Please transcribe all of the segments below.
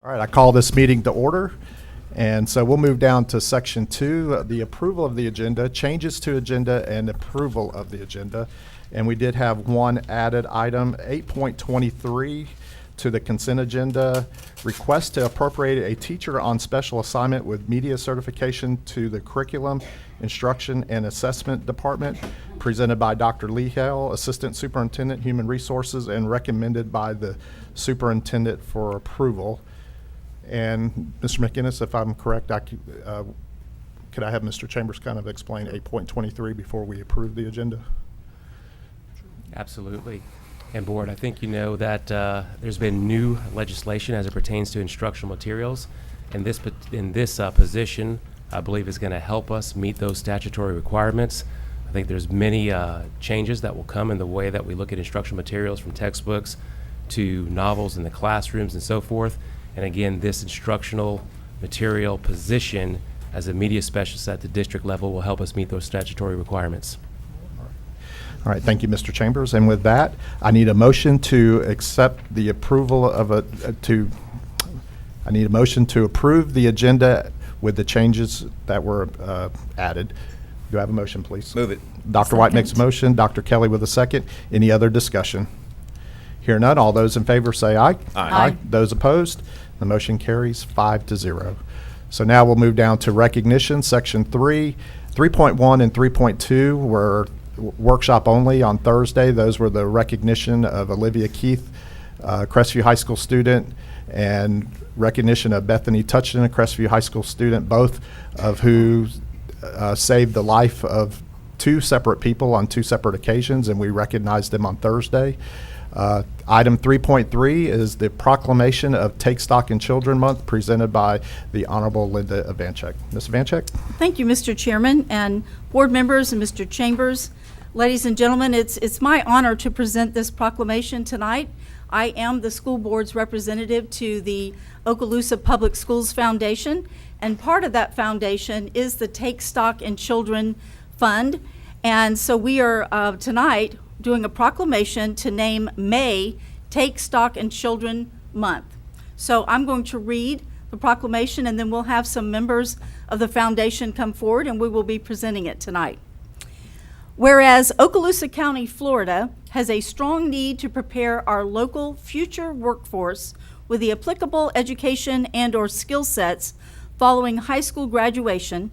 All right, I call this meeting to order. And so we'll move down to section 2, the approval of the agenda, changes to agenda, and approval of the agenda. And we did have one added item, 8.23 to the consent agenda, request to appropriate a teacher on special assignment with media certification to the Curriculum, Instruction, and Assessment Department, presented by Dr. Lee Hale, Assistant Superintendent, Human Resources, and recommended by the Superintendent for approval. And Mr. McInnes, if I'm correct, could I have Mr. Chambers kind of explain 8.23 before we approve the agenda? Absolutely. And Board, I think you know that there's been new legislation as it pertains to instructional materials. And this position, I believe, is going to help us meet those statutory requirements. I think there's many changes that will come in the way that we look at instructional materials, from textbooks to novels in the classrooms and so forth. And again, this instructional material position as a media specialist at the district level will help us meet those statutory requirements. All right, thank you, Mr. Chambers. And with that, I need a motion to accept the approval of I need a motion to approve the agenda with the changes that were added. Do I have a motion, please? Move it. Dr. White makes a motion, Dr. Kelly with a second. Any other discussion? Hear none, all those in favor say aye. Aye. Those opposed, the motion carries 5-0. So now we'll move down to recognition, section 3. 3.1 and 3.2 were workshop only on Thursday. Those were the recognition of Olivia Keith, Crestview High School student, and recognition of Bethany Touchton, a Crestview High School student, both of who saved the life of two separate people on two separate occasions, and we recognized them on Thursday. Item 3.3 is the proclamation of Take Stock in Children Month, presented by the Honorable Linda Evanchik. Ms. Evanchik? Thank you, Mr. Chairman and board members and Mr. Chambers. Ladies and gentlemen, it's my honor to present this proclamation tonight. I am the school board's representative to the Okaloosa Public Schools Foundation, and part of that foundation is the Take Stock in Children Fund. And so we are tonight doing a proclamation to name May Take Stock in Children Month. So I'm going to read the proclamation, and then we'll have some members of the foundation come forward, and we will be presenting it tonight. Whereas Okaloosa County, Florida, has a strong need to prepare our local future workforce with the applicable education and/or skill sets following high school graduation,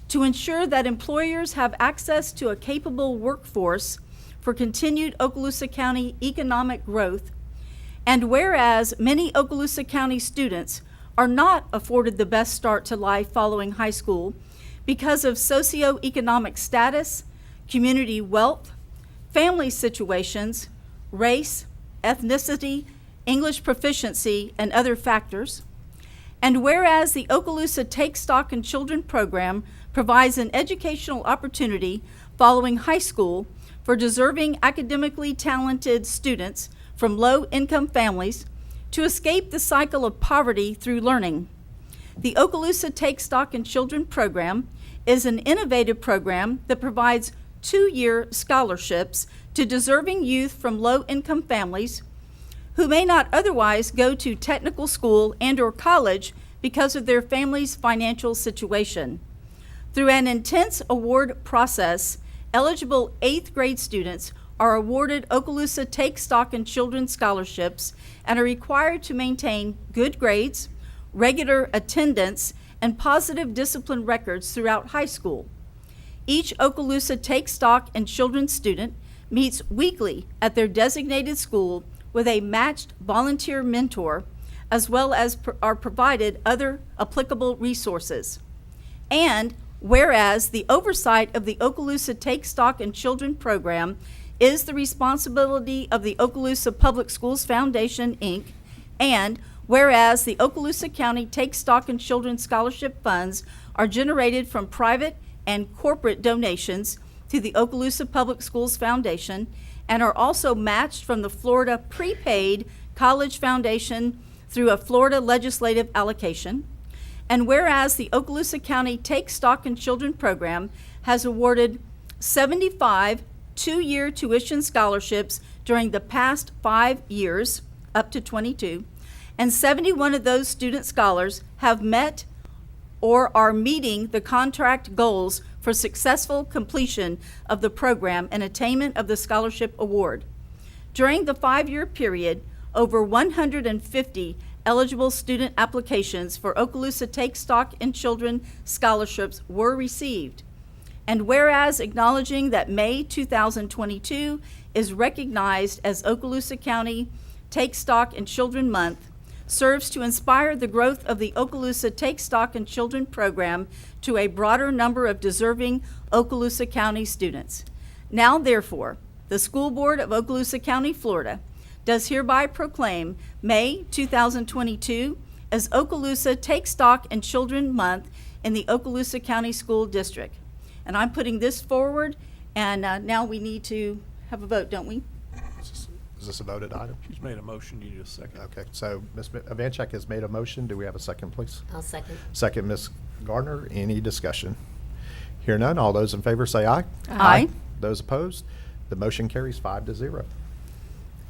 to ensure that employers have access to a capable workforce for continued Okaloosa County economic growth, and whereas many Okaloosa County students are not afforded the best start to life following high school because of socioeconomic status, community wealth, family situations, race, ethnicity, English proficiency, and other factors. And whereas the Okaloosa Take Stock in Children program provides an educational opportunity following high school for deserving academically talented students from low-income families to escape the cycle of poverty through learning. The Okaloosa Take Stock in Children program is an innovative program that provides 2-year scholarships to deserving youth from low-income families who may not otherwise go to technical school and/or college because of their family's financial situation. Through an intense award process, eligible 8th grade students are awarded Okaloosa Take Stock in Children scholarships and are required to maintain good grades, regular attendance, and positive discipline records throughout high school. Each Okaloosa Take Stock in Children student meets weekly at their designated school with a matched volunteer mentor, as well as are provided other applicable resources. And whereas the oversight of the Okaloosa Take Stock in Children program is the responsibility of the Okaloosa Public Schools Foundation, Inc., and whereas the Okaloosa County Take Stock in Children scholarship funds are generated from private and corporate donations to the Okaloosa Public Schools Foundation and are also matched from the Florida Prepaid College Foundation through a Florida legislative allocation. And whereas the Okaloosa County Take Stock in Children program has awarded 75 2-year tuition scholarships during the past 5 years, up to 22, and 71 of those student scholars have met or are meeting the contract goals for successful completion of the program and attainment of the scholarship award. During the 5-year period, over 150 eligible student applications for Okaloosa Take Stock in Children scholarships were received. And whereas acknowledging that May 2022 is recognized as Okaloosa County Take Stock in Children Month, serves to inspire the growth of the Okaloosa Take Stock in Children program to a broader number of deserving Okaloosa County students. Now therefore, the School Board of Okaloosa County, Florida, does hereby proclaim May 2022 as Okaloosa Take Stock in Children Month in the Okaloosa County School District. And I'm putting this forward, and now we need to have a vote, don't we? Is this a voted item? She's made a motion, you need a second. Okay, so Ms. Vancheck has made a motion. Do we have a second, please? I'll second. Second, Ms. Gardner. Any discussion? Hear none. All those in favor say aye. Aye. Those opposed? The motion carries 5-0.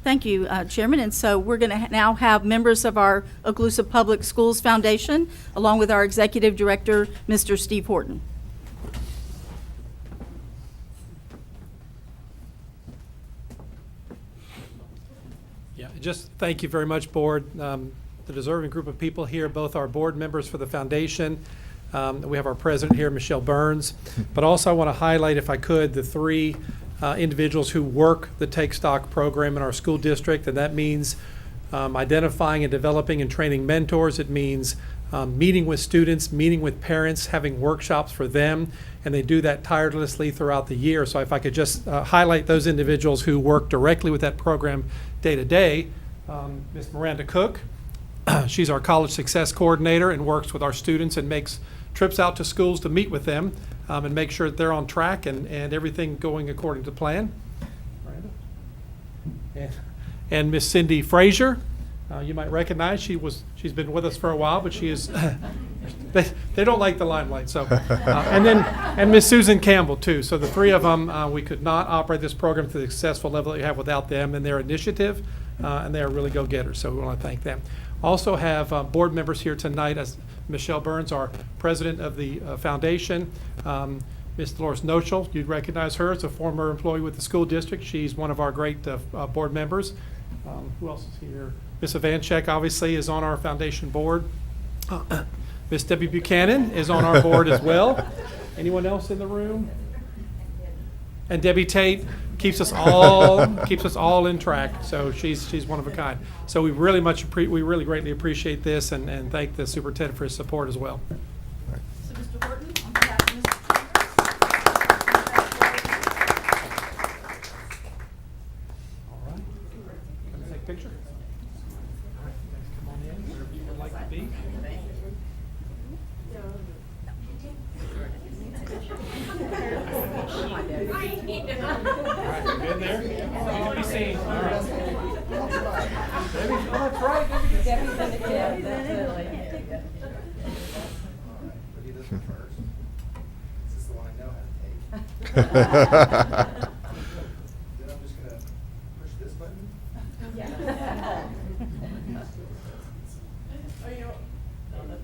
Thank you, Chairman. And so we're going to now have members of our Okaloosa Public Schools Foundation, along with our Executive Director, Mr. Steve Horton. Yeah, just thank you very much, Board. The deserving group of people here, both our board members for the foundation. We have our president here, Michelle Burns. But also I want to highlight, if I could, the 3 individuals who work the Take Stock program in our school district, and that means identifying and developing and training mentors. It means meeting with students, meeting with parents, having workshops for them, and they do that tirelessly throughout the year. So if I could just highlight those individuals who work directly with that program day to day. Ms. Miranda Cook, she's our college success coordinator and works with our students and makes trips out to schools to meet with them and make sure that they're on track and everything going according to plan. And Miss Cindy Frazier, you might recognize, she's been with us for a while, but she is they don't like the limelight. So and Miss Susan Campbell too. So the 3 of them, we could not operate this program to the successful level that we have without them and their initiative, and they are really go-getters. So we want to thank them. Also have board members here tonight, as Michelle Burns, our president of the foundation. Ms. Dolores Nochel, you'd recognize her as a former employee with the school district. She's one of our great board members. Who else is here? Ms. Vancheck, obviously, is on our foundation board. Ms. Debbie Buchanan is on our board as well. Anyone else in the room? And Debbie Tate keeps us all in track. So she's one of a kind. So we really greatly appreciate this and thank the superintendent for his support as well. So, Mr. Horton, on behalf of Mr. All right. Can we take a picture? All right, you guys come on in, wherever you would like to be. All right, you good there? You can be seen. All right. Debbie, oh, that's right. Debbie's in it. Then I'm just going to push this button.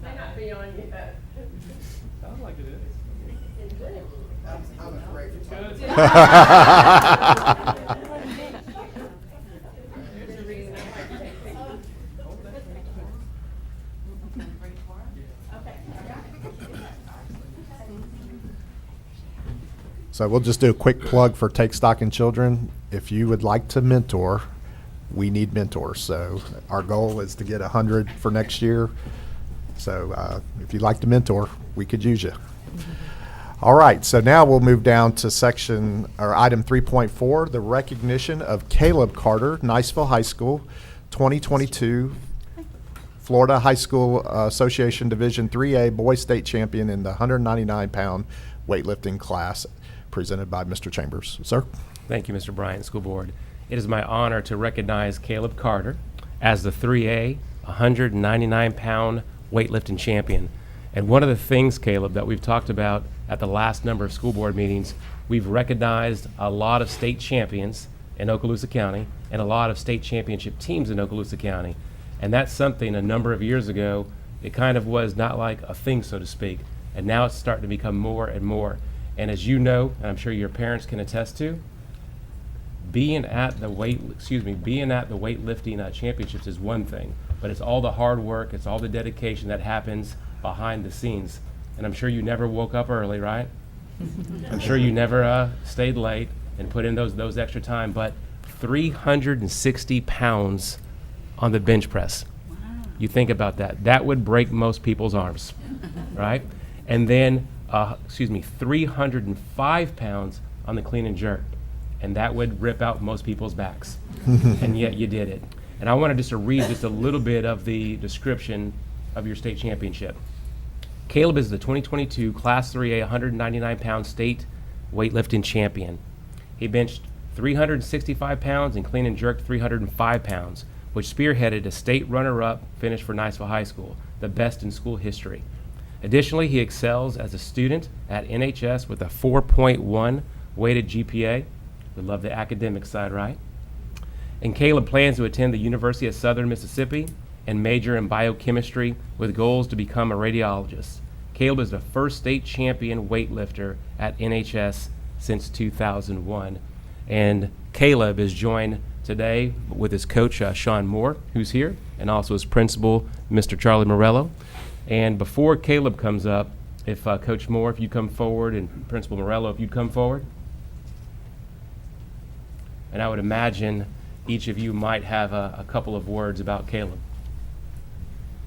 May not be on yet. Sounds like it is. I'm afraid. Good. There's a reason I have to take pictures. So we'll just do a quick plug for Take Stock in Children. If you would like to mentor, we need mentors. So our goal is to get 100 for next year. So if you'd like to mentor, we could use you. All right, so now we'll move down to item 3.4, the recognition of Caleb Carter, Niceville High School, 2022 Florida High School Association Division 3A Boys State Champion in the 199-pound weightlifting class, presented by Mr. Chambers. Sir? Thank you, Mr. Bryant, School Board. It is my honor to recognize Caleb Carter as the 3A 199-pound weightlifting champion. And one of the things, Caleb, that we've talked about at the last number of school board meetings, we've recognized a lot of state champions in Okaloosa County and a lot of state championship teams in Okaloosa County. And that's something a number of years ago, it kind of was not like a thing, so to speak. And now it's starting to become more and more. And as you know, and I'm sure your parents can attest to, being at the weightlifting championships is one thing, but it's all the hard work, it's all the dedication that happens behind the scenes. And I'm sure you never woke up early, right? I'm sure you never stayed late and put in those extra time, but 360 pounds on the bench press. You think about that. That would break most people's arms, right? And then, 305 pounds on the clean and jerk. And that would rip out most people's backs. And yet you did it. And I wanted just to read just a little bit of the description of your state championship. Caleb is the 2022 Class 3A 199-pound state weightlifting champion. He benched 365 pounds and clean and jerked 305 pounds, which spearheaded a state runner-up finish for Niceville High School, the best in school history. Additionally, he excels as a student at NHS with a 4.1 weighted GPA. We love the academic side, right? And Caleb plans to attend the University of Southern Mississippi and major in biochemistry with goals to become a radiologist. Caleb is the first state champion weightlifter at NHS since 2001. And Caleb is joined today with his coach, Sean Moore, who's here, and also his principal, Mr. Charlie Morello. And before Caleb comes up, if Coach Moore, if you come forward, and Principal Morello, if you'd come forward. And I would imagine each of you might have a couple of words about Caleb.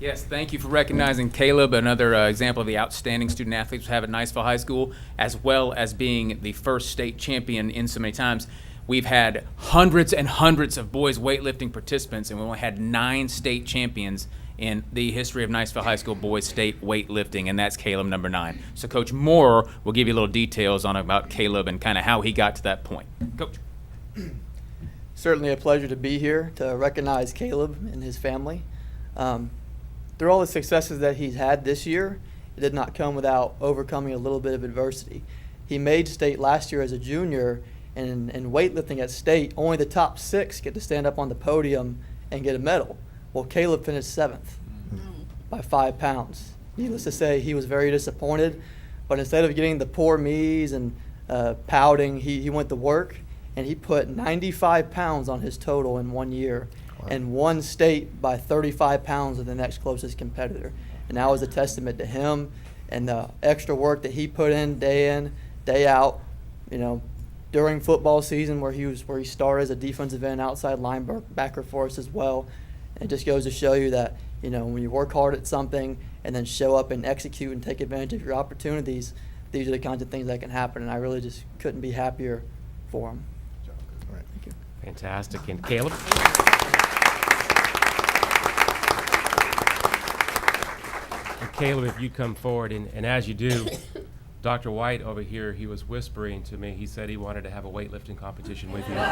Yes, thank you for recognizing Caleb, another example of the outstanding student athletes we have at Niceville High School, as well as being the first state champion in so many times. We've had hundreds and hundreds of boys weightlifting participants, and we only had 9 state champions in the history of Niceville High School boys state weightlifting, and that's Caleb number 9. So Coach Moore will give you a little details on about Caleb and kind of how he got to that point. Coach. Certainly a pleasure to be here to recognize Caleb and his family. Through all the successes that he's had this year, it did not come without overcoming a little bit of adversity. He made state last year as a junior, and in weightlifting at state, only the top 6 get to stand up on the podium and get a medal. Well, Caleb finished 7th by 5 pounds. Needless to say, he was very disappointed, but instead of getting the poor me's and pouting, he went to work, and he put 95 pounds on his total in 1 year. Wow. And won state by 35 pounds of the next closest competitor. And that was a testament to him and the extra work that he put in, day out, during football season where he started as a defensive end, outside linebacker for us as well. And it just goes to show you that, when you work hard at something and then show up and execute and take advantage of your opportunities, these are the kinds of things that can happen. And I really just couldn't be happier for him. All right. Thank you. Fantastic. And Caleb? Caleb, if you'd come forward, and as you do, Dr. White over here, he was whispering to me. He said he wanted to have a weightlifting competition with you. It's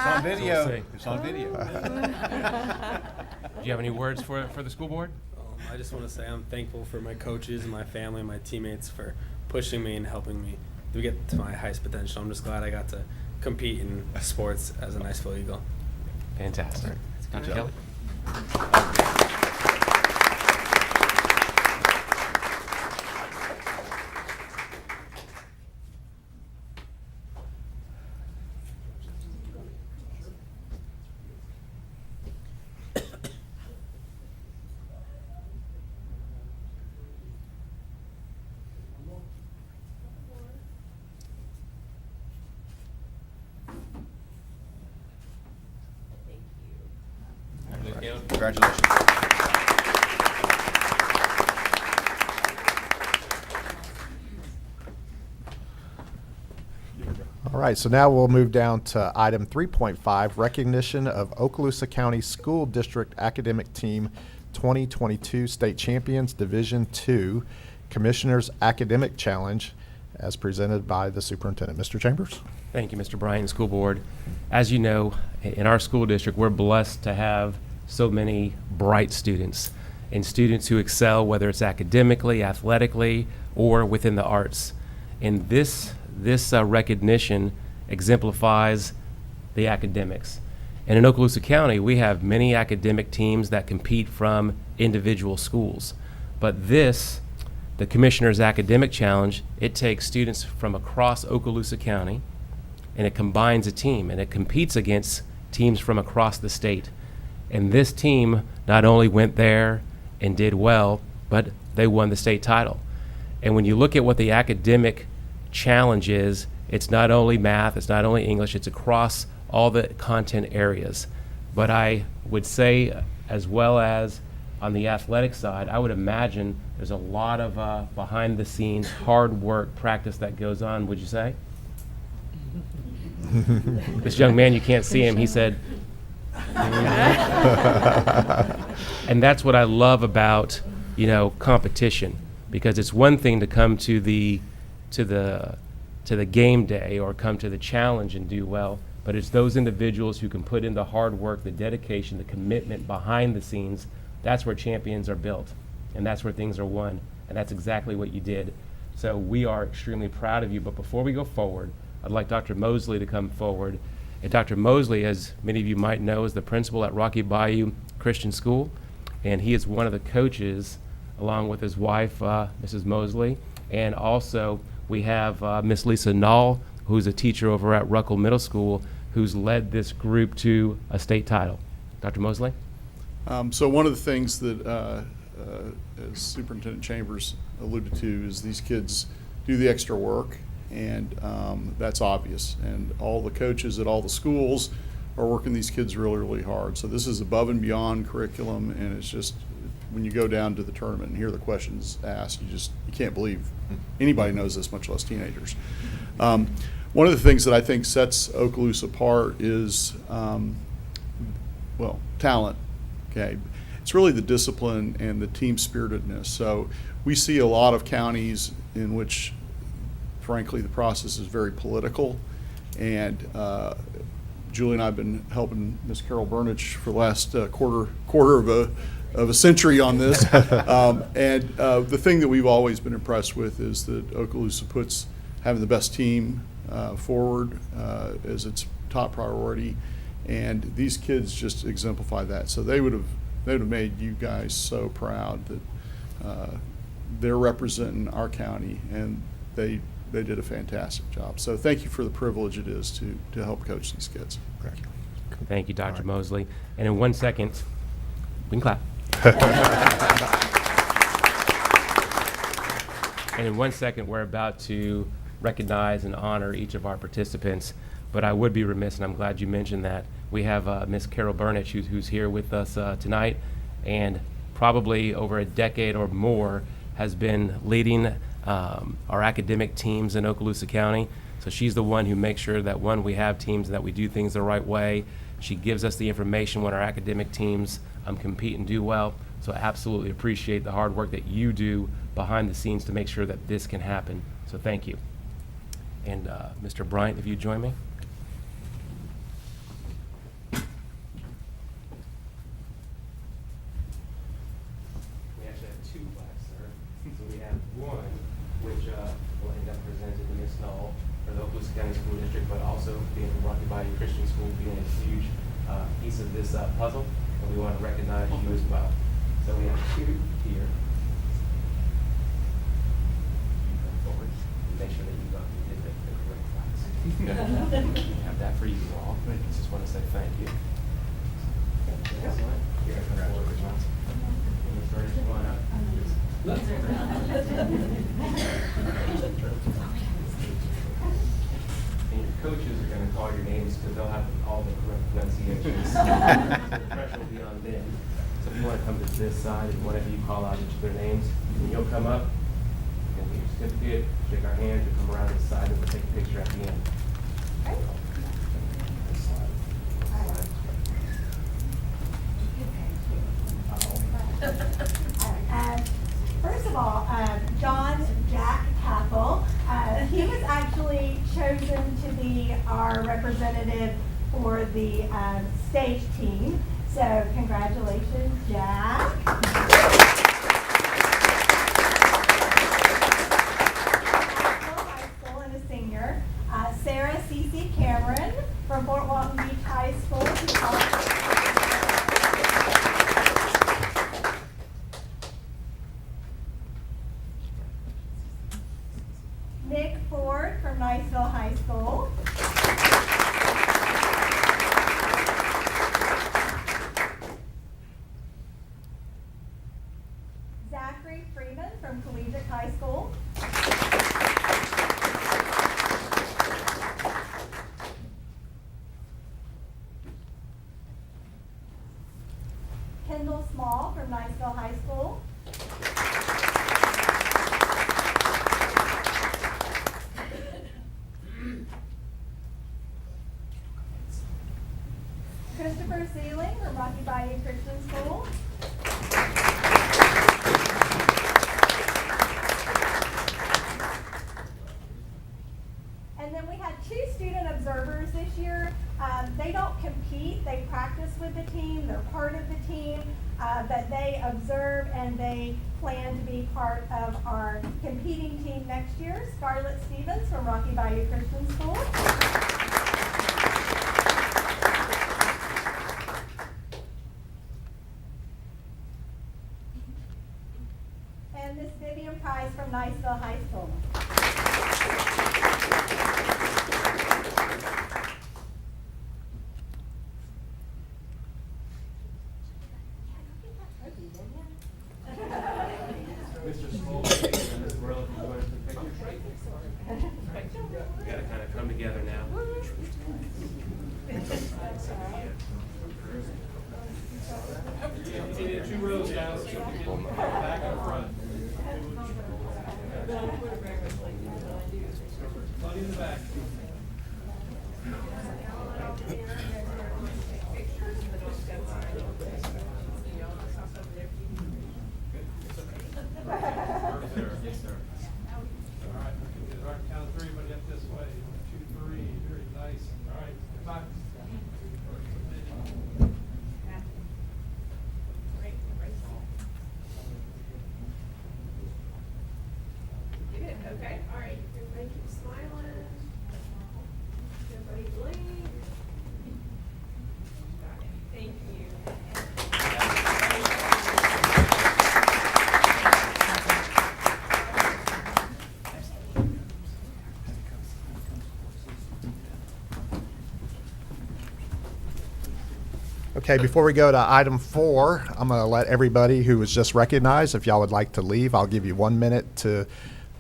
on video. So we'll see. It's on video. Do you have any words for the school board? I just want to say I'm thankful for my coaches and my family and my teammates for pushing me and helping me to get to my highest potential. I'm just glad I got to compete in sports as a Niceville Eagle. Fantastic. Dr. Kelly? Congratulations. All right, so now we'll move down to item 3.5, recognition of Okaloosa County School District Academic Team 2022 State Champions Division II Commissioner's Academic Challenge, as presented by the superintendent. Mr. Chambers? Thank you, Mr. Bryan, School Board. As you know, in our school district, we're blessed to have so many bright students and students who excel, whether it's academically, athletically, or within the arts. And this recognition exemplifies the academics. And in Okaloosa County, we have many academic teams that compete from individual schools. But this, the Commissioner's Academic Challenge, it takes students from across Okaloosa County, and it combines a team, and it competes against teams from across the state. And this team not only went there and did well, but they won the state title. And when you look at what the academic challenge is, it's not only math, it's not only English, it's across all the content areas. But I would say, as well as on the athletic side, I would imagine there's a lot of behind the scenes hard work practice that goes on, would you say? This young man, you can't see him, he said, and that's what I love about, competition, because it's one thing to come to the game day or come to the challenge and do well, but it's those individuals who can put in the hard work, the dedication, the commitment behind the scenes. That's where champions are built, and that's where things are won, and that's exactly what you did. So we are extremely proud of you, but before we go forward, I'd like Dr. Mosley to come forward. And Dr. Mosley, as many of you might know, is the principal at Rocky Bayou Christian School, and he is one of the coaches, along with his wife, Mrs. Mosley, and also we have Miss Lisa Knoll, who's a teacher over at Ruckle Middle School, who's led this group to a state title. Dr. Mosley? So one of the things that, as Superintendent Chambers alluded to, is these kids do the extra work, and that's obvious. And all the coaches at all the schools are working these kids really, really hard. So this is above and beyond curriculum, and it's just, when you go down to the tournament and hear the questions asked, you can't believe anybody knows this, much less teenagers. One of the things that I think sets Okaloosa apart is, talent. Okay, it's really the discipline and the team spiritedness. So we see a lot of counties in which, frankly, the process is very political, and Julie and I have been helping Miss Carol Burnich for the last quarter of a century on this. And the thing that we've always been impressed with is that Okaloosa puts having the best team forward as its top priority, and these kids just exemplify that. So they would have made you guys so proud that they're representing our county, and they did a fantastic job. So thank you for the privilege it is to help coach these kids. Thank you. Thank you, Dr. Mosley. And in 1 second, we can clap. And in 1 second, we're about to recognize and honor each of our participants. But I would be remiss, and I'm glad you mentioned that. We have Miss Carol Burnich, who's here with us tonight, and probably over a decade or more has been leading our academic teams in Okaloosa County. So she's the one who makes sure that, one, we have teams and that we do things the right way. She gives us the information when our academic teams compete and do well. So absolutely appreciate the hard work that you do behind the scenes to make sure that this can happen. So thank you. And Mr. Bryant, if you join me. We actually have two plaques, sir. So we have one, which will end up presented to Ms. Knoll for the Okaloosa County School District, but also being from Rocky Bayou Christian School, being a huge piece of this puzzle, and we want to recognize you as well. So we have two here. You come forward and make sure that you did the correct class. We have that for you all. Just want to say thank you. Excellent. Here, come forward, John. Ms. Burnich, come on up. And your coaches are going to call your names because they'll have all the correct pronunciations. The pressure will be on them. So if you want to come to this side and one of you call out each of their names, and you'll come up and get your certificate, shake our hands, and come around this side, and we'll take a picture at the end. This slide. First of all, John Jack Cathell, he was actually chosen to be our representative for the stage team. So congratulations, Jack. High School and a senior. Sarah Cece Cameron from Fort Walton Beach High School. She's also from Collegiate High School. Kendall Small from Niceville High School. Christopher Sealing from Rocky Bayou Christian School. And then we had 2 student observers this year. They don't compete, they practice with the team, they're part of the team, but they observe and they plan to be part of our competing team next year. Scarlett Stevens from Rocky Bayou Christian School. And Miss Vivian Price from Niceville High School. We gotta kind of come together now. Need 2 rows now, so you can get back up front. Buddy in the back. All right, we can get our count of 3, but up this way. 1, 2, 3, very nice. All right, come on. Good, okay, all right, everybody keep smiling. Everybody blink. Got it. Thank you. Okay, before we go to item 4, I'm going to let everybody who was just recognized, if y'all would like to leave, I'll give you 1 minute to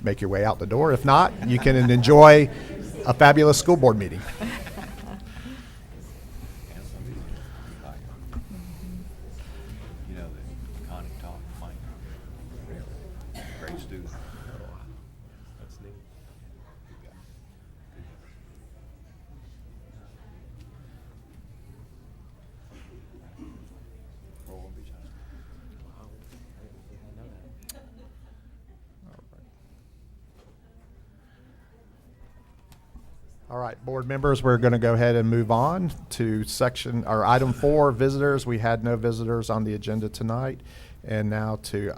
make your way out the door. If not, you can enjoy a fabulous school board meeting. You know that Connie taught Mike. Great student. That's neat. Roll Beach High. All right, board members, we're going to go ahead and move on to item 4, visitors. We had no visitors on the agenda tonight. And now to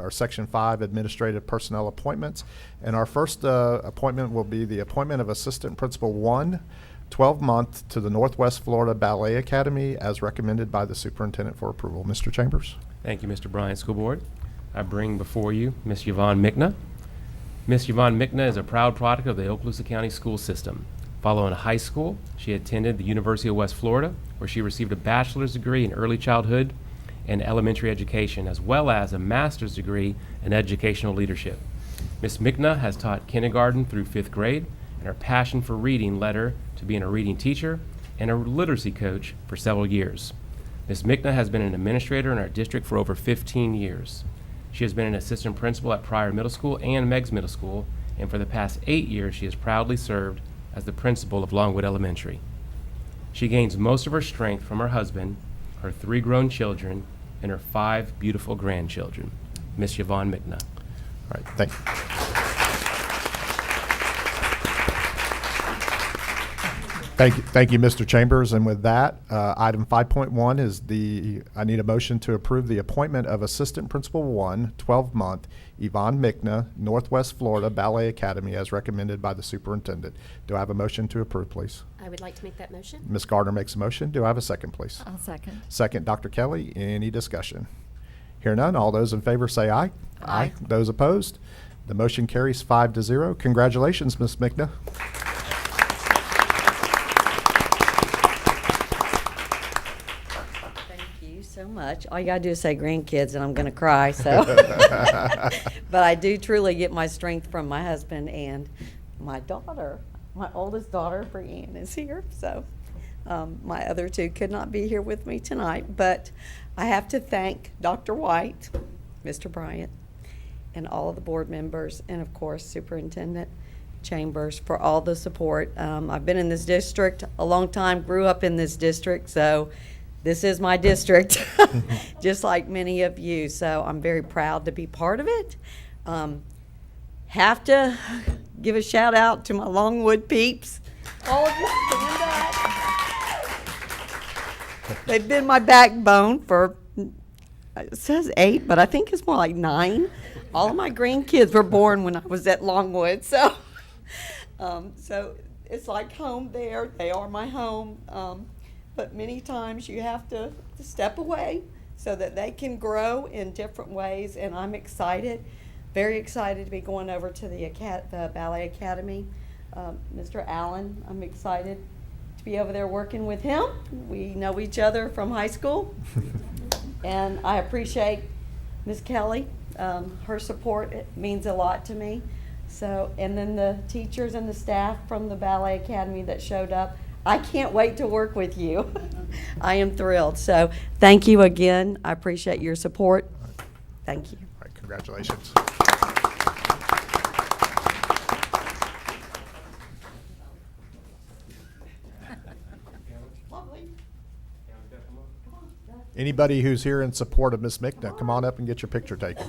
section 5, administrative personnel appointments. And our first appointment will be the appointment of Assistant Principal 1, 12-month to the Northwest Florida Ballet Academy as recommended by the superintendent for approval. Mr. Chambers? Thank you, Mr. Bryant, School Board. I bring before you Miss Yvonne Mickna. Miss Yvonne Mickna is a proud product of the Okaloosa County school system. Following high school, she attended the University of West Florida, where she received a bachelor's degree in early childhood and elementary education, as well as a master's degree in educational leadership. Miss Mickna has taught kindergarten through 5th grade, and her passion for reading led her to being a reading teacher and a literacy coach for several years. Miss Mickna has been an administrator in our district for over 15 years. She has been an assistant principal at Pryor Middle School and Meigs Middle School, and for the past 8 years, she has proudly served as the principal of Longwood Elementary. She gains most of her strength from her husband, her 3 grown children, and her 5 beautiful grandchildren. Miss Yvonne Mickna. All right, thank you. Thank you, Mr. Chambers. And with that, item 5.1 is I need a motion to approve the appointment of Assistant Principal 1, 12-month, Yvonne Mickna, Northwest Florida Ballet Academy, as recommended by the superintendent. Do I have a motion to approve, please? I would like to make that motion. Ms. Gardner makes a motion. Do I have a second, please? I'll second. Second, Dr. Kelly. Any discussion? Hear none. All those in favor say aye. Aye. Those opposed? The motion carries 5-0. Congratulations, Ms. Mickna. Thank you. you so much. All you gotta do is say grandkids and I'm gonna cry, so. But I do truly get my strength from my husband and my daughter. My oldest daughter, Brianne, is here, so. My other two could not be here with me tonight, but I have to thank Dr. White, Mr. Bryant, and all of the board members, and of course Superintendent Chambers for all the support. I've been in this district a long time, grew up in this district, so this is my district, just like many of you. So I'm very proud to be part of it. Have to give a shout out to my Longwood peeps. All of you stand up. They've been my backbone for, it says 8, but I think it's more like 9. All of my grandkids were born when I was at Longwood, so so it's like home there. They are my home, but many times you have to step away so that they can grow in different ways. And I'm excited, very excited to be going over to the Ballet Academy. Mr. Allen, I'm excited to be over there working with him. We know each other from high school, and I appreciate Miss Kelly. Her support, it means a lot to me. So, and then the teachers and the staff from the Ballet Academy that showed up. I can't wait to work with you. I am thrilled. So thank you again. I appreciate your support. Thank you. All right, congratulations. Anybody who's here in support of Miss Mickna, come on up and get your picture taken.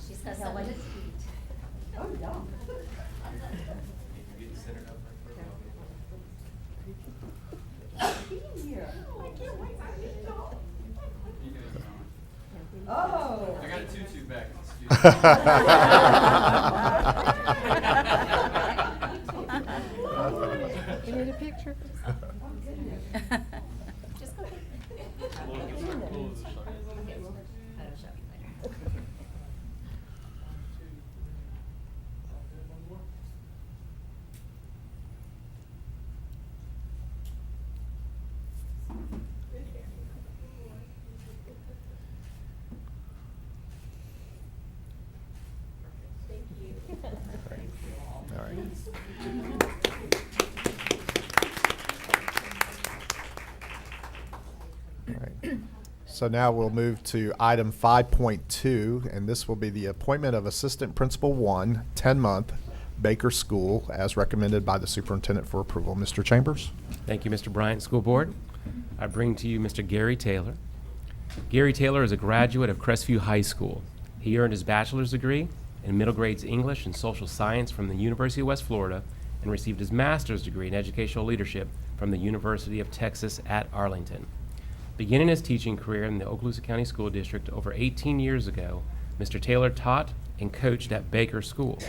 She's got something to eat. Oh, yeah. Oh. I got a tutu back at the studio. You need a picture? Just go All right. All right. So now we'll move to item 5.2, and this will be the appointment of Assistant Principal 1, 10-month, Baker School, as recommended by the Superintendent for approval. Mr. Chambers? Thank you, Mr. Bryant, School Board. I bring to you Mr. Gary Taylor. Gary Taylor is a graduate of Crestview High School. He earned his bachelor's degree in middle grades English and social science from the University of West Florida and received his master's degree in educational leadership from the University of Texas at Arlington. Beginning his teaching career in the Okaloosa County School District over 18 years ago, Mr. Taylor taught and coached at Baker School.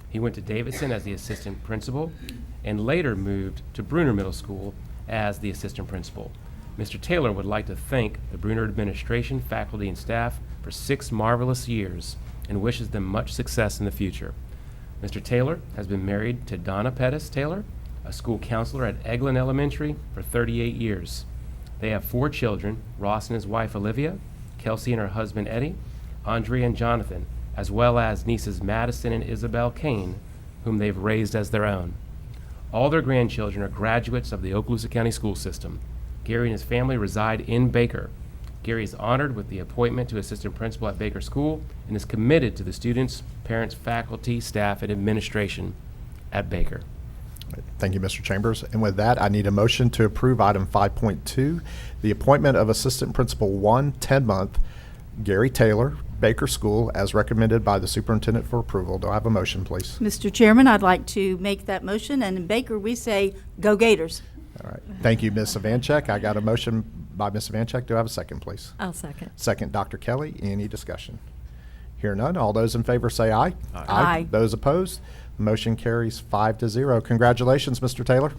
He went to Davidson as the assistant principal and later moved to Bruner Middle School as the assistant principal. Mr. Taylor would like to thank the Bruner administration, faculty, and staff for 6 marvelous years and wishes them much success in the future. Mr. Taylor has been married to Donna Pettis Taylor, a school counselor at Eglin Elementary for 38 years. They have 4 children, Ross and his wife Olivia, Kelsey and her husband Eddie, Andrea and Jonathan, as well as nieces Madison and Isabel Kane, whom they've raised as their own. All their grandchildren are graduates of the Okaloosa County school system. Gary and his family reside in Baker. Gary is honored with the appointment to assistant principal at Baker School and is committed to the students, parents, faculty, staff, and administration at Baker. Thank you, Mr. Chambers. And with that, I need a motion to approve item 5.2, the appointment of Assistant Principal 1, 10-month, Gary Taylor, Baker School, as recommended by the Superintendent for approval. Do I have a motion, please? Mr. Chairman, I'd like to make that motion, and in Baker, we say, "Go Gators." All right. Thank you, Ms. Ivanchek. I got a motion by Ms. Ivanchek. Do I have a second, please? I'll second. Second, Dr. Kelly. Any discussion? Hear none. All those in favor say aye. Aye. Aye. Those opposed? Motion carries 5-0. Congratulations, Mr. Taylor.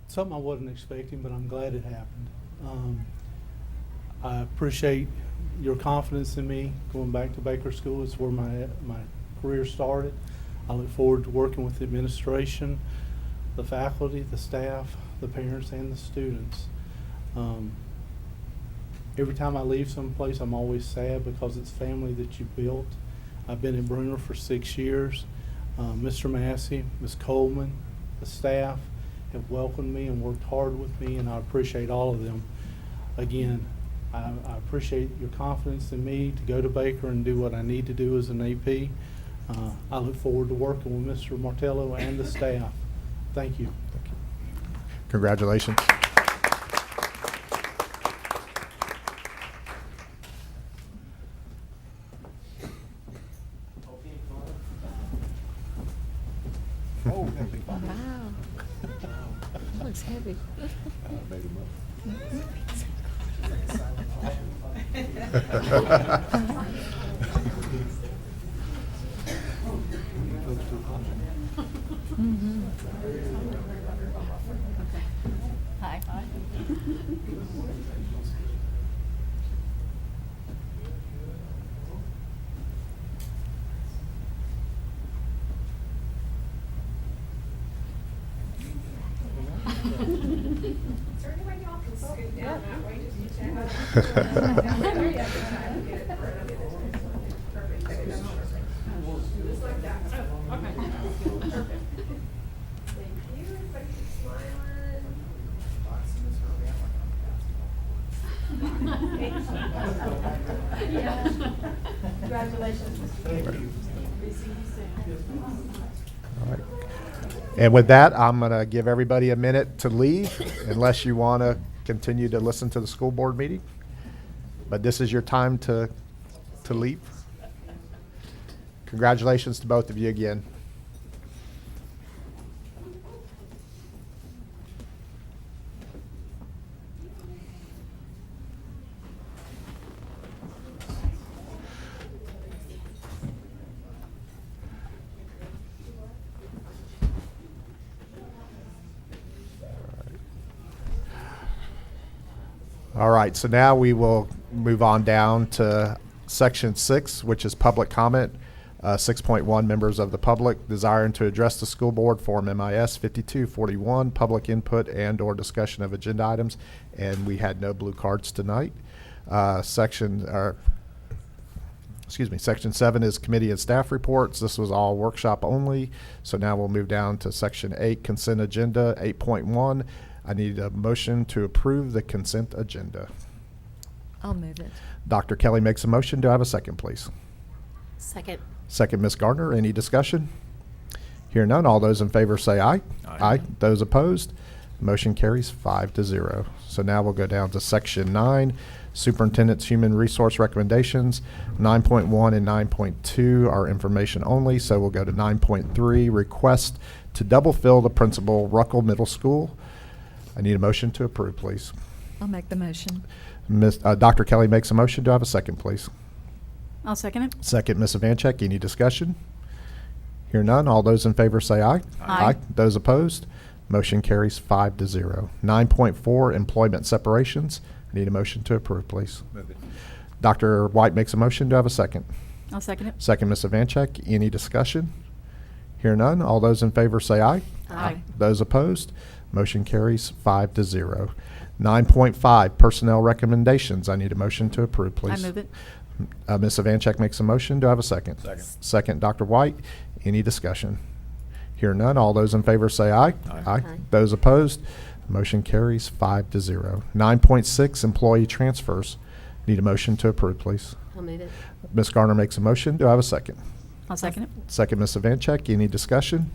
Something I wasn't expecting, but I'm glad it happened. I appreciate your confidence in me going back to Baker School. It's where my career started. I look forward to working with the administration, the faculty, the staff, the parents, and the students. Every time I leave someplace, I'm always sad because it's family that you built. I've been in Bruner for 6 years. Mr. Massey, Ms. Coleman, the staff have welcomed me and worked hard with me, and I appreciate all of them. Again, I appreciate your confidence in me to go to Baker and do what I need to do as an AP. I look forward to working with Mr. Martello and the staff. Thank you. Congratulations. Wow. That looks heavy. Hi. Is there any way y'all can scoot down that way just to check? There you go. Perfect. Just like that. Oh, okay. Perfect. Thank you. Everybody keep smiling. Congratulations, Mr. Thank you. All right. And with that, I'm going to give everybody a minute to leave unless you want to continue to listen to the school board meeting. But this is your time to leave. Congratulations to both of you again. All right, so now we will move on down to section 6, which is public comment. 6.1, members of the public desiring to address the school board, Form MIS 5241, public input and/or discussion of agenda items, and we had no blue cards tonight. Section 7 is committee and staff reports. This was all workshop only. So now we'll move down to section 8, consent agenda. 8.1, I need a motion to approve the consent agenda. I'll move it. Dr. Kelly makes a motion. Do I have a second, please? Second. Second, Ms. Gardner. Any discussion? Hear none. All those in favor say aye. Aye. Those opposed? Motion carries 5-0. So now we'll go down to section 9, superintendent's human resource recommendations. 9.1 and 9.2 are information only. So we'll go to 9.3, request to double fill the principal, Ruckle Middle School. I need a motion to approve, please. I'll make the motion. Dr. Kelly makes a motion. Do I have a second, please? I'll second it. Second, Ms. Ivanchek. Any discussion? Hear none. All those in favor say aye. Aye. Those opposed? Motion carries 5-0. 9.4, employment separations. I need a motion to approve, please. Move it. Dr. White makes a motion. Do I have a second? I'll second it. Second, Ms. Ivanchek. Any discussion? Hear none. All those in favor say aye. Aye. Those opposed? Motion carries 5-0. 9.5, personnel recommendations. I need a motion to approve, please. I move it. Ms. Ivanchek makes a motion. Do I have a second? Second. Second, Dr. White. Any discussion? Hear none. All those in favor say aye. Aye. Aye. Those opposed? Motion carries 5-0. 9.6, employee transfers. Need a motion to approve, please. I'll move it. Ms. Garner makes a motion. Do I have a second? I'll second it. Second, Ms. Ivanchek. Any discussion?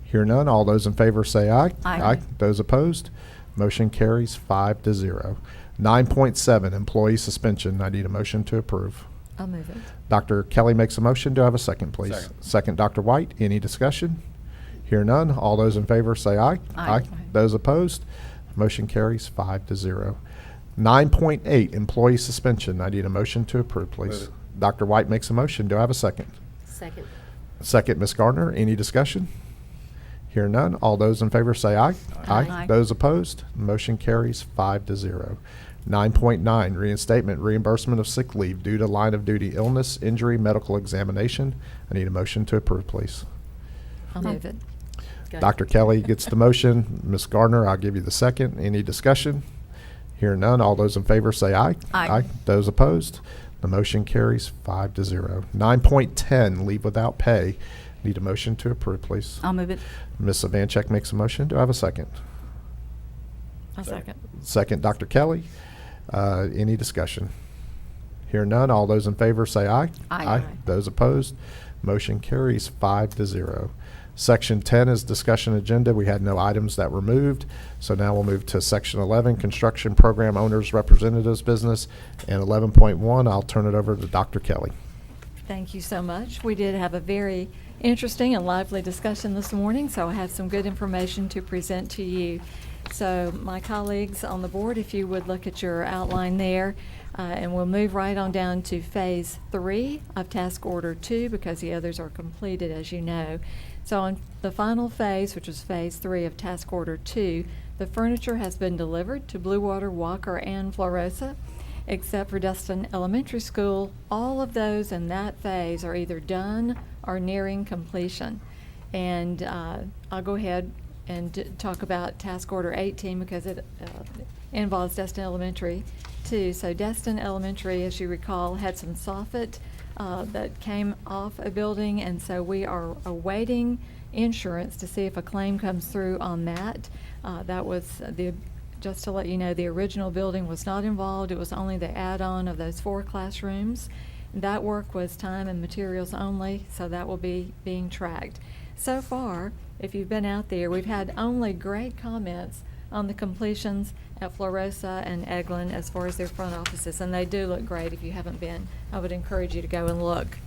Hear none. All those in favor say aye. Aye. Those opposed? Motion carries 5-0. 9.7, employee suspension. I need a motion to approve. I'll move it. Dr. Kelly makes a motion. Do I have a second, please? Second. Second, Dr. White. Any discussion? Hear none. All those in favor say aye. Aye. Those opposed? Motion carries 5-0. 9.8, employee suspension. I need a motion to approve, please. Move it. Dr. White makes a motion. Do I have a second? Second. Second, Ms. Gardner. Any discussion? Hear none. All those in favor say aye. Aye. Those opposed? Motion carries 5-0. 9.9, reinstatement reimbursement of sick leave due to line of duty illness, injury, medical examination. I need a motion to approve, please. I'll move it. Go ahead. Dr. Kelly gets the motion. Ms. Gardner, I'll give you the second. Any discussion? Hearing none, all those in favor say aye. Aye. Those opposed? The motion carries 5-0. 9.10, leave without pay. Need a motion to approve, please. I'll move it. Ms. Savanchek makes a motion. Do I have a second? I'll second. Second, Dr. Kelly. Any discussion? Hearing none, all those in favor say aye. Aye. Those opposed? Motion carries 5-0. Section 10 is discussion agenda. We had no items that were moved. So now we'll move to Section 11, construction program owners representatives business. And 11.1, I'll turn it over to Dr. Kelly. Thank you so much. We did have a very interesting and lively discussion this morning, so I have some good information to present to you. So my colleagues on the board, if you would look at your outline there, and we'll move right on down to Phase 3 of Task Order 2 because the others are completed, as you know. So on the final phase, which is Phase 3 of Task Order 2, the furniture has been delivered to Blue Water, Walker, and Florosa. Except for Destin Elementary School, all of those in that phase are either done or nearing completion. And I'll go ahead and talk about Task Order 18 because it involves Destin Elementary too. So Destin Elementary, as you recall, had some soffit that came off a building, and so we are awaiting insurance to see if a claim comes through on that. That was just to let you know, the original building was not involved. It was only the add-on of those 4 classrooms. That work was time and materials only, so that will be being tracked. So far, if you've been out there, we've had only great comments on the completions at Florosa and Eglin as far as their front offices, and they do look great. If you haven't been, I would encourage you to go and look.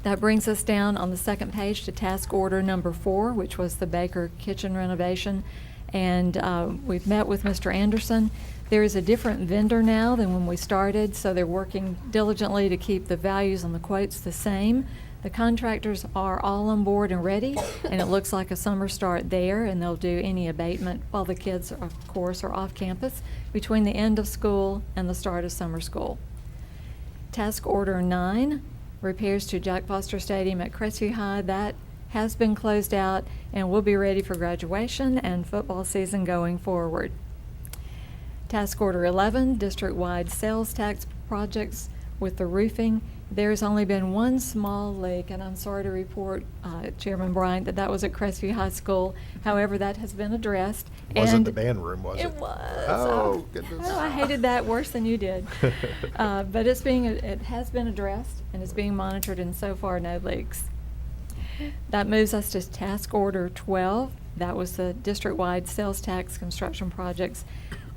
That brings us down on the second page to Task Order number 4, which was the Baker Kitchen renovation. And we've met with Mr. Anderson. There is a different vendor now than when we started, so they're working diligently to keep the values on the quotes the same. The contractors are all on board and ready, and it looks like a summer start there, and they'll do any abatement while the kids, of course, are off campus between the end of school and the start of summer school. Task Order 9, repairs to Jack Foster Stadium at Crestview High. That has been closed out and will be ready for graduation and football season going forward. Task Order 11, district-wide sales tax projects with the roofing. There's only been one small leak, and I'm sorry to report, Chairman Bryant, that was at Crestview High School. However, that has been addressed. Wasn't and the band room, was it? It was. Oh, goodness. Oh, I hated that worse than you did. But it has been addressed, and it's being monitored, and so far, no leaks. That moves us to Task Order 12. That was the district-wide sales tax construction projects.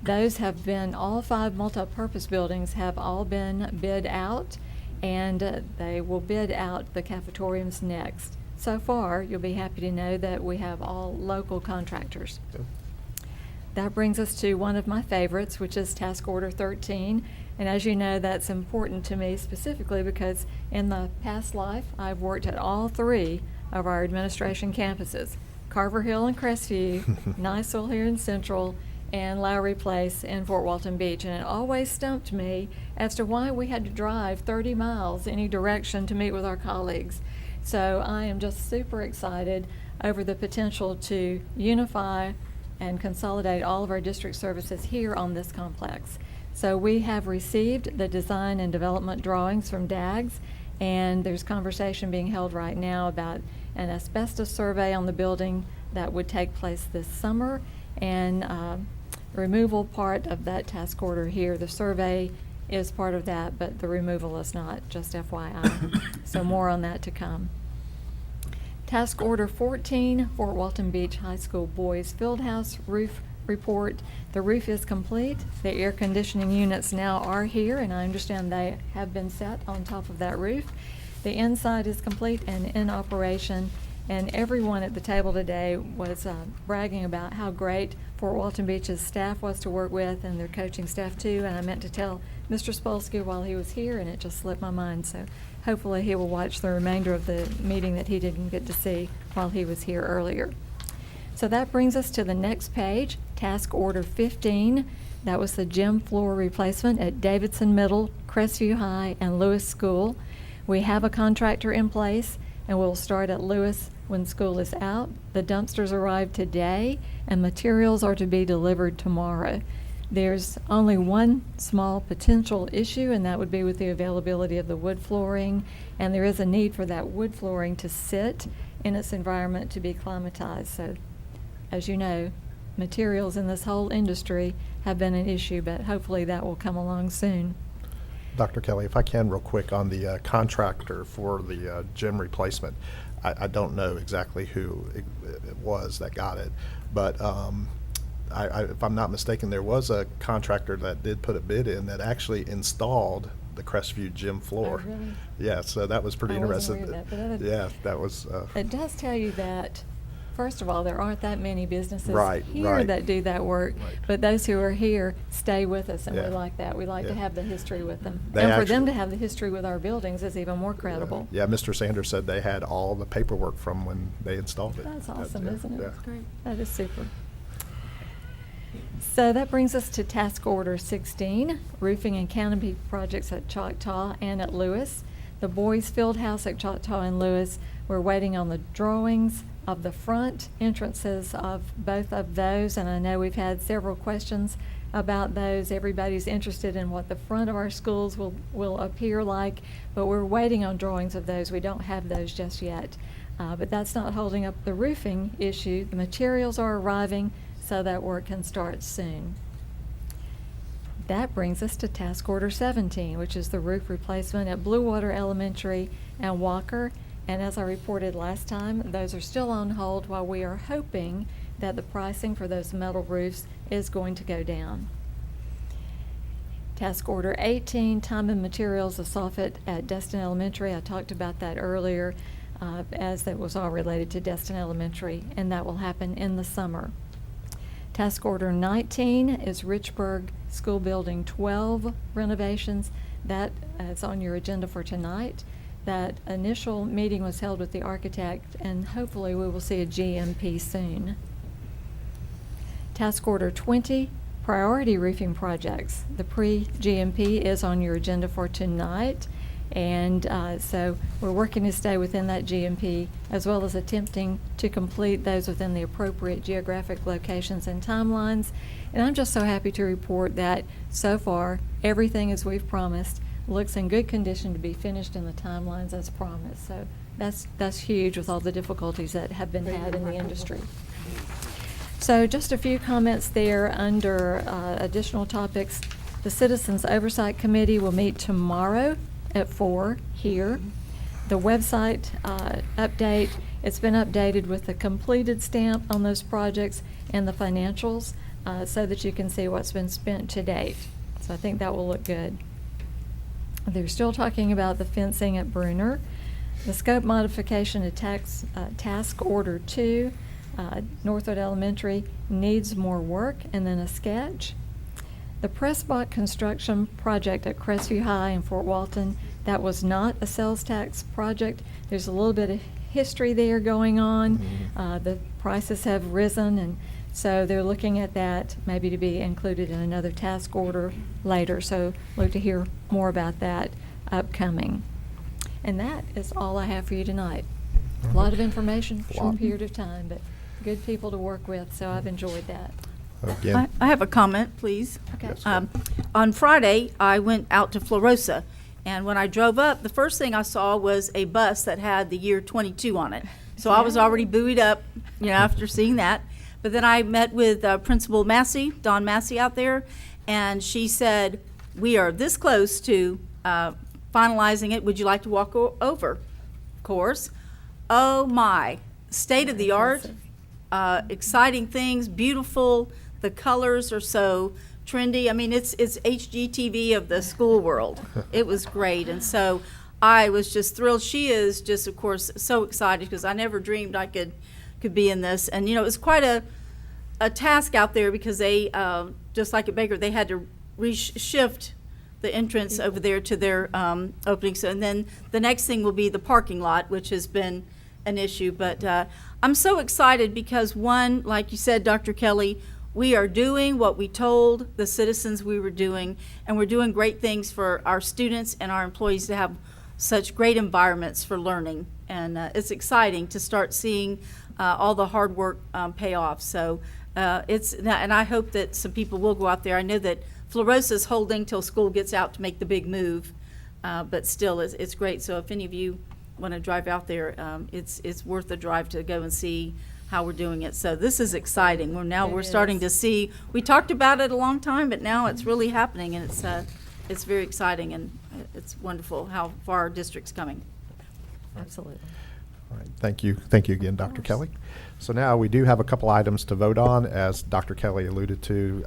Those have been, all 5 multi-purpose buildings have all been bid out, and they will bid out the cafetoriums next. So far, you'll be happy to know that we have all local contractors. Good. That brings us to one of my favorites, which is Task Order 13. And as you know, that's important to me specifically because in the past life, I've worked at all 3 of our administration campuses, Carver Hill and Crestview, Niceville here in Central, and Lowry Place in Fort Walton Beach. And it always stumped me as to why we had to drive 30 miles any direction to meet with our colleagues. So I am just super excited over the potential to unify and consolidate all of our district services here on this complex. So we have received the design and development drawings from DAGS, and there's conversation being held right now about an asbestos survey on the building that would take place this summer, and the removal part of that task order here. The survey is part of that, but the removal is not, just FYI. So more on that to come. Task Order 14, Fort Walton Beach High School Boys Fieldhouse Roof Report. The roof is complete. The air conditioning units now are here, and I understand they have been set on top of that roof. The inside is complete and in operation, and everyone at the table today was bragging about how great Fort Walton Beach's staff was to work with, and their coaching staff too, and I meant to tell Mr. Spolsky while he was here, and it just slipped my mind, so hopefully he will watch the remainder of the meeting that he didn't get to see while he was here earlier. So that brings us to the next page, Task Order 15. That was the gym floor replacement at Davidson Middle, Crestview High, and Lewis School. We have a contractor in place, and we'll start at Lewis when school is out. The dumpsters arrived today, and materials are to be delivered tomorrow. There's only one small potential issue, and that would be with the availability of the wood flooring, and there is a need for that wood flooring to sit in its environment to be climatized. So, as you know, materials in this whole industry have been an issue, but hopefully that will come along soon. Dr. Kelly, if I can real quick on the contractor for the gym replacement, I don't know exactly who it was that got it, but if I'm not mistaken, there was a contractor that did put a bid in that actually installed the Crestview gym floor. Oh, really? Yeah, so that was pretty I wasn't interesting. aware of that, but Yeah, that was. It does tell you that, first of all, there aren't that many businesses Right, here right. that do that work, Right. but those who are here stay with us, and we Yeah. like that. We like to Yeah. have the history with them. They And for them actually- to have the history with our buildings is even more credible. Yeah, Mr. Sanders said they had all the paperwork from when they installed it. That's awesome, Yeah, isn't it? yeah. That's great. That is super. So that brings us to task order 16, roofing and canopy projects at Choctaw and at Lewis. The Boys Field House at Choctaw and Lewis, we're waiting on the drawings of the front entrances of both of those, and I know we've had several questions about those. Everybody's interested in what the front of our schools will appear like, but we're waiting on drawings of those. We don't have those just yet. But that's not holding up the roofing issue. The materials are arriving, so that work can start soon. That brings us to task order 17, which is the roof replacement at Blue Water Elementary and Walker. And as I reported last time, those are still on hold while we are hoping that the pricing for those metal roofs is going to go down. Task order 18, time and materials of soffit at Destin Elementary. I talked about that earlier, as that was all related to Destin Elementary, and that will happen in the summer. Task order 19 is Richburg School Building 12 renovations. That is on your agenda for tonight. That initial meeting was held with the architect, and hopefully we will see a GMP soon. Task order 20, priority roofing projects. The pre-GMP is on your agenda for tonight. And so we're working to stay within that GMP, as well as attempting to complete those within the appropriate geographic locations and timelines. And I'm just so happy to report that so far, everything as we've promised looks in good condition to be finished in the timelines as promised. So that's huge with all the difficulties that have been had in the industry. So just a few comments there under additional topics. The Citizens Oversight Committee will meet tomorrow at 4 here. The website update, it's been updated with the completed stamp on those projects and the financials so that you can see what's been spent to date. So I think that will look good. They're still talking about the fencing at Bruner. The scope modification to task order 2, Northwood Elementary needs more work, and then a sketch. The Pressbach construction project at Crestview High in Fort Walton, that was not a sales tax project. There's a little bit of history there going on. The prices have risen, and so they're looking at that maybe to be included in another task order later. So look to hear more about that upcoming. And that is all I have for you tonight. A lot of information for a short period of time, but good people to work with, so I've enjoyed that. Again, I have a comment, please. Okay. Yes, On Friday, I went out to Florosa, and when I drove up, the first thing I saw was a bus that had the year 22 on it. So I was already buoyed up, after seeing that. But then I met with Principal Massey, Dawn Massey out there, and she said, "We are this close to finalizing it. Would you like to walk over?" Of course. Oh my, state of the art, exciting things, beautiful. The colors are so trendy. I mean, it's HGTV of the school world. It was great, and so I was just thrilled. She is just, of course, so excited because I never dreamed I could be in this. And it was quite a task out there because they, just like at Baker, they had to shift the entrance over there to their opening. So, and then the next thing will be the parking lot, which has been an issue. But I'm so excited because one, like you said, Dr. Kelly, We are doing what we told the citizens we were doing, and we're doing great things for our students and our employees to have such great environments for learning. And it's exciting to start seeing all the hard work pay off. So and I hope that some people will go out there. I know that Floresa's holding till school gets out to make the big move, but still, it's great. So if any of you want to drive out there, it's worth the drive to go and see how we're doing it. So this is exciting. We're starting to see. We talked about it a long time, but now it's really happening, and it's very exciting, and it's wonderful how far our district's coming. Absolutely. All right, thank you. Thank you again, Dr. Kelly. So now we do have a couple items to vote on, as Dr. Kelly alluded to.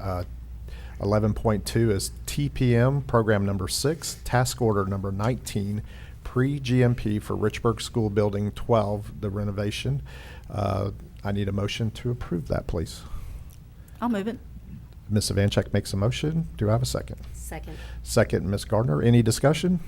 11.2 is TPM, program number 6, task order number 19, pre-GMP for Richburg School Building 12, the renovation. I need a motion to approve that, please. I'll move it. Ms. Ivanchek makes a motion. Do I have a second? Second. Second, Ms. Gardner. Any discussion?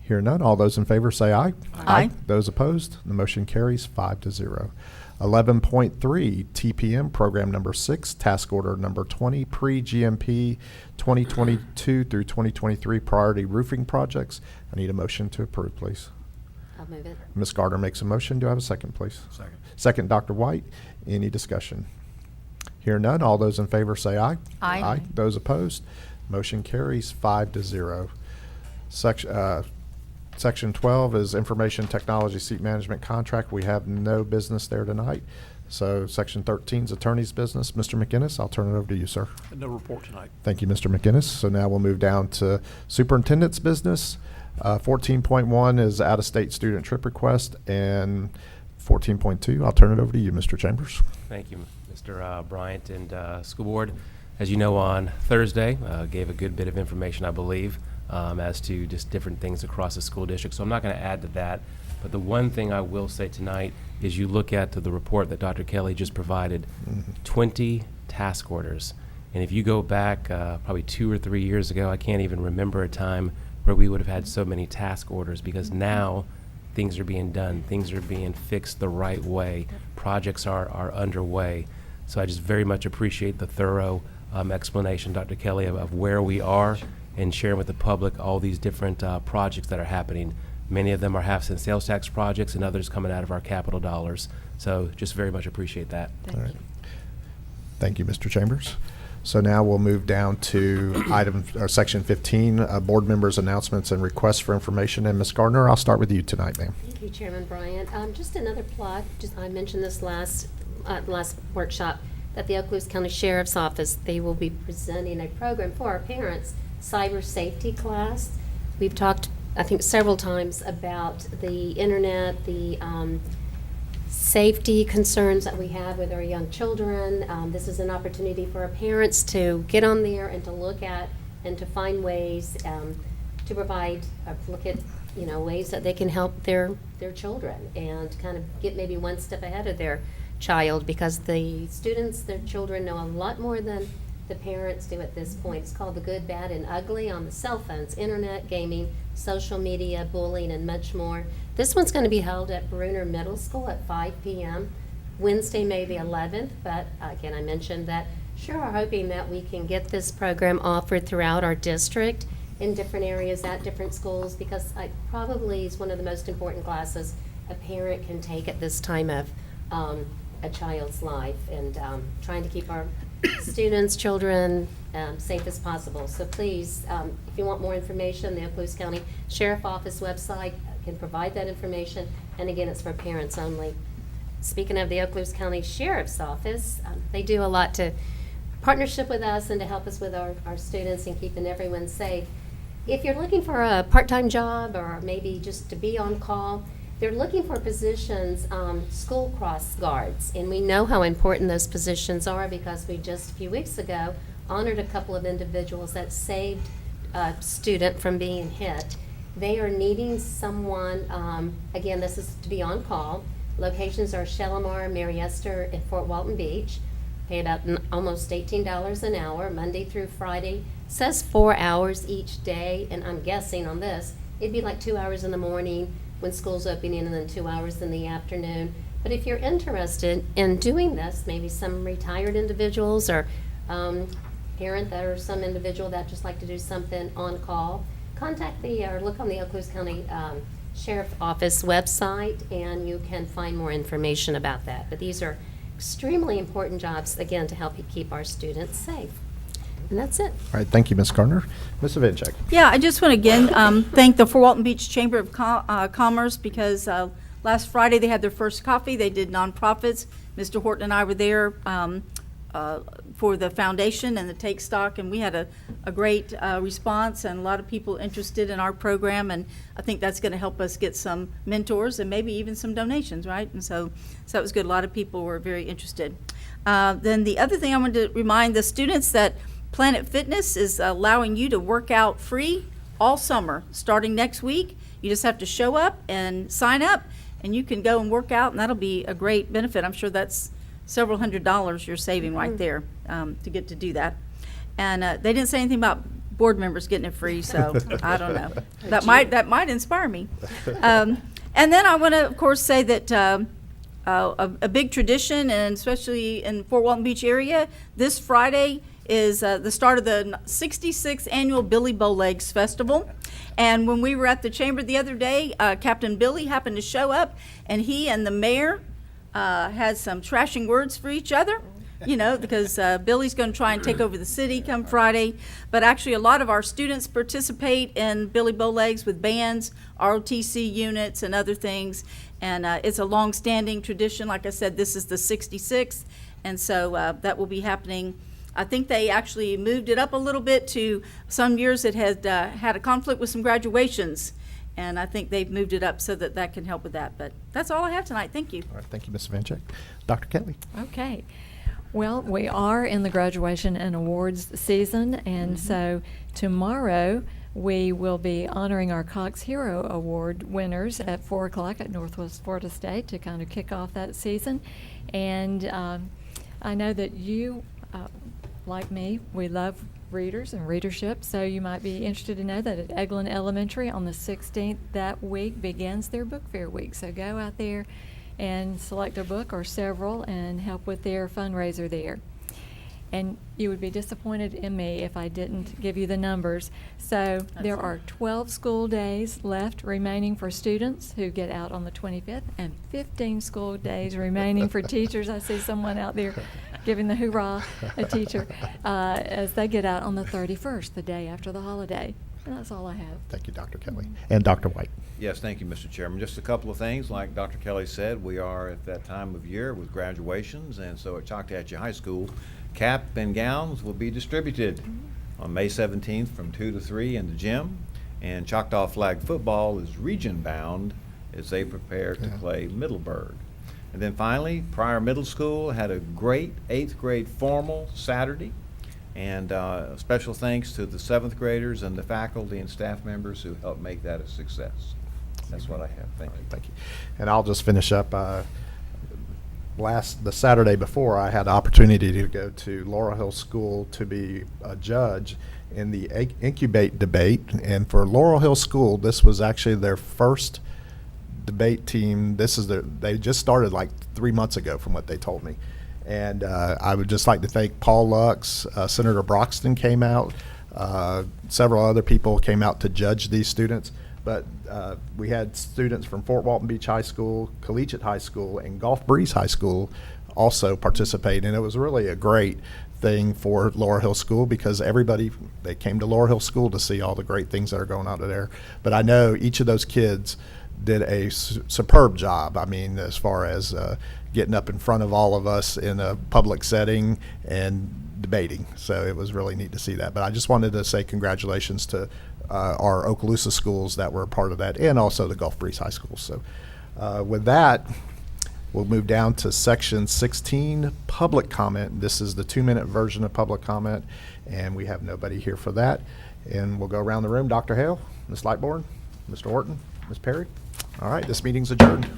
Hear none. All those in favor say aye. Aye. Those opposed, the motion carries 5-0. 11.3 TPM, program number 6, task order number 20, pre-GMP 2022 through 2023 priority roofing projects. I need a motion to approve, please. I'll move it. Ms. Gardner makes a motion. Do I have a second, please? Second. Second, Dr. White. Any discussion? Hear none. All those in favor say aye. Aye. Those opposed, motion carries 5-0. Section 12 is Information Technology Seat Management Contract. We have no business there tonight. So Section 13 is Attorney's Business. Mr. McInnes, I'll turn it over to you, sir. No report tonight. Thank you, Mr. McInnes. So now we'll move down to Superintendent's Business. 14.1 is Out-of-State Student Trip Request, and 14.2, I'll turn it over to you, Mr. Chambers. Thank you, Mr. Bryant and School Board. As you know, on Thursday, gave a good bit of information, I believe, as to just different things across the school district. So I'm not going to add to that. But the one thing I will say tonight is you look at the report that Dr. Kelly just provided, 20 task orders. And if you go back probably 2 or 3 years ago, I can't even remember a time where we would have had so many task orders, because now things are being done. Things are being fixed the right way. Projects are underway. So I just very much appreciate the thorough explanation, Dr. Kelly, of where we are and sharing with the public all these different projects that are happening. Many of them are half-cent sales tax projects, and others coming out of our capital dollars. So just very much appreciate that. All right. Thank you, Mr. Chambers. So now we'll move down to Section 15, Board Members' Announcements and Requests for Information. And Ms. Gardner, I'll start with you tonight, ma'am. Thank you, Chairman Bryant. Just another plug. I mentioned this last workshop, that the Okaloosa County Sheriff's Office, they will be presenting a program for our parents, cyber safety class. We've talked, I think, several times about the internet, the safety concerns that we have with our young children. This is an opportunity for our parents to get on there and to look at and to find ways to provide, look at, ways that they can help their children and kind of get maybe one step ahead of their child, because the students, their children, know a lot more than the parents do at this point. It's called The Good, Bad, and Ugly on the cell phones, internet, gaming, social media, bullying, and much more. This one's going to be held at Bruner Middle School at 5 p.m. Wednesday, May the 11th. But again, I mentioned that sure are hoping that we can get this program offered throughout our district in different areas at different schools, because it probably is one of the most important classes a parent can take at this time of a child's life, and trying to keep our students, children, safe as possible. So please, if you want more information, the Okaloosa County Sheriff Office website can provide that information, and again, it's for parents only. Speaking of the Okaloosa County Sheriff's Office, they do a lot to partnership with us and to help us with our students and keeping everyone safe. If you're looking for a part-time job or maybe just to be on call, they're looking for positions, school cross guards, and we know how important those positions are, because we just a few weeks ago honored a couple of individuals that saved a student from being hit. They are needing someone, again, this is to be on call. Locations are Shalimar, Mary Esther, and Fort Walton Beach. Pay about almost $18 an hour, Monday through Friday. Says 4 hours each day, and I'm guessing on this, it'd be like 2 hours in the morning when school's opening, and then 2 hours in the afternoon. But if you're interested in doing this, maybe some retired individuals or parent that or some individual that just like to do something on call, contact or look on the Okaloosa County Sheriff Office website, and you can find more information about that. But these are extremely important jobs, again, to help you keep our students safe. And that's it. All right, thank you, Ms. Gardner. Ms. Savinchek. Yeah, I just want to again thank the Fort Walton Beach Chamber of Commerce because last Friday they had their first coffee. They did nonprofits. Mr. Horton and I were there for the foundation and the Take Stock, and we had a great response and a lot of people interested in our program, and I think that's going to help us get some mentors and maybe even some donations, right? And so that was good. A lot of people were very interested. Then the other thing I wanted to remind the students that Planet Fitness is allowing you to work out free all summer, starting next week. You just have to show up and sign up, and you can go and work out, and that'll be a great benefit. I'm sure that's several $100s you're saving right there to get to do that. And they didn't say anything about board members getting it free, so I don't know. That might inspire me. And then I want to, of course, say that a big tradition, and especially in Fort Walton Beach area, this Friday is the start of the 66th annual Billy Bowlegs Festival. And when we were at the chamber the other day, Captain Billy happened to show up, and he and the mayor had some trashing words for each other, you know, because Billy's going to try and take over the city come Friday. But actually, a lot of our students participate in Billy Bowlegs with bands, ROTC units, and other things. And it's a long-standing tradition. Like I said, this is the 66th, and so that will be happening. I think they actually moved it up a little bit to some years it had had a conflict with some graduations. And I think they've moved it up so that that can help with that. But that's all I have tonight. Thank you. All right, thank you, Ms. Savinchek. Dr. Kelly. Okay. Well, we are in the graduation and awards season, and so tomorrow we will be honoring our Cox Hero Award winners at 4 o'clock at Northwest Florida State to kind of kick off that season. And I know that you, like me, we love readers and readership, so you might be interested to know that at Eglin Elementary on the 16th that week begins their book fair week. So go out there and select a book or several and help with their fundraiser there. And you would be disappointed in me if I didn't give you the numbers. So there are 12 school days left remaining for students who get out on the 25th, and 15 school days remaining for teachers. I see someone out there giving the hoorah, a teacher, as they get out on the 31st, the day after the holiday. And that's all I have. Thank you, Dr. Kelly. And Dr. White. Yes, thank you, Mr. Chairman. Just a couple of things. Like Dr. Kelly said, we are at that time of year with graduations, and so at Choctawhatchee High School, cap and gowns will be distributed on May 17th from 2 to 3 in the gym, and Choctaw flag football is region-bound as they prepare to play Middleburg. And then finally, Pryor Middle School had a great 8th grade formal Saturday, and special thanks to the 7th graders and the faculty and staff members who helped make that a success. That's what I have. Thank you. Thank you. And I'll just finish up. The Saturday before, I had the opportunity to go to Laurel Hill School to be a judge in the Incubate debate. And for Laurel Hill School, this was actually their first debate team. They just started like 3 months ago from what they told me. And I would just like to thank Paul Lux, Senator Broxton came out, several other people came out to judge these students. But we had students from Fort Walton Beach High School, Collegiate High School, and Gulf Breeze High School also participate. And it was really a great thing for Laurel Hill School because they came to Laurel Hill School to see all the great things that are going on there. But I know each of those kids did a superb job. I mean, as far as getting up in front of all of us in a public setting and debating. So it was really neat to see that. But I just wanted to say congratulations to our Okaloosa schools that were a part of that, and also the Gulf Breeze High School. So with that, we'll move down to section 16, public comment. This is the 2-minute version of public comment, and we have nobody here for that. And we'll go around the room. Dr. Hale, Ms. Lightbourne, Mr. Horton, Ms. Perry. All right, this meeting's adjourned.